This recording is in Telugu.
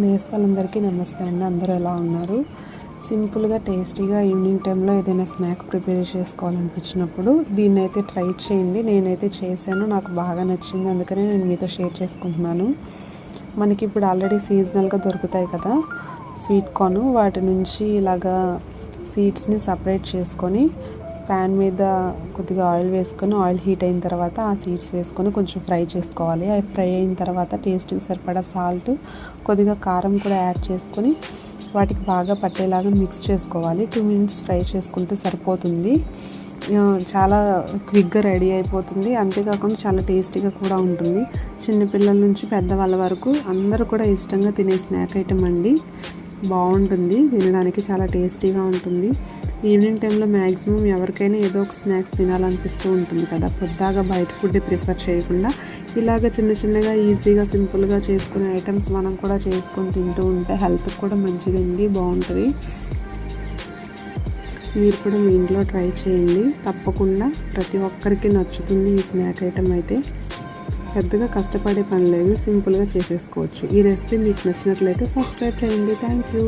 నేస్తాలందరికీ నమస్తే అండి. అందరూ ఎలా ఉన్నారు? సింపుల్గా టేస్టీగా ఈవినింగ్ టైంలో ఏదైనా స్నాక్ ప్రిపేర్ చేసుకోవాలనిపించినప్పుడు దీన్ని అయితే ట్రై చేయండి. నేనైతే చేశాను, నాకు బాగా నచ్చింది, అందుకనే నేను మీతో షేర్ చేసుకుంటున్నాను. మనకి ఇప్పుడు ఆల్రెడీ సీజనల్గా దొరుకుతాయి కదా స్వీట్ కార్న్, వాటి నుంచి ఇలాగా సీడ్స్ని సపరేట్ చేసుకొని ప్యాన్ మీద కొద్దిగా ఆయిల్ వేసుకొని, ఆయిల్ హీట్ అయిన తర్వాత ఆ సీడ్స్ వేసుకొని కొంచెం ఫ్రై చేసుకోవాలి. అవి ఫ్రై అయిన తర్వాత టేస్ట్కి సరిపడా సాల్ట్, కొద్దిగా కారం కూడా యాడ్ చేసుకొని వాటికి బాగా పట్టేలాగా మిక్స్ చేసుకోవాలి. 2 minutes ఫ్రై చేసుకుంటే సరిపోతుంది. చాలా క్విక్గా రెడీ అయిపోతుంది. అంతేకాకుండా చాలా టేస్టీగా కూడా ఉంటుంది. చిన్నపిల్లల నుంచి పెద్దవాళ్ళ వరకు అందరూ కూడా ఇష్టంగా తినే స్నాక్ ఐటమ్ అండి. బాగుంటుంది, తినడానికి చాలా టేస్టీగా ఉంటుంది. ఈవినింగ్ టైంలో మ్యాక్సిమం ఎవరికైనా ఏదో ఒక స్నాక్స్ తినాలనిపిస్తూ ఉంటుంది కదా. పొద్దాగా బయట ఫుడ్ ప్రిఫర్ చేయకుండా ఇలాగ చిన్నగా ఈజీగా సింపుల్గా చేసుకునే ఐటమ్స్ మనం కూడా చేసుకొని తింటూ ఉంటే హెల్త్కి కూడా మంచిదండి, బాగుంటుంది. మీరు కూడా మీ ఇంట్లో ట్రై చేయండి, తప్పకుండా ప్రతి ఒక్కరికి నచ్చుతుంది. ఈ స్నాక్ ఐటమ్ అయితే పెద్దగా కష్టపడే పని లేదు, సింపుల్గా చేసేసుకోవచ్చు. ఈ రెసిపీ మీకు నచ్చినట్లయితే సబ్స్క్రైబ్ చేయండి. Thank you.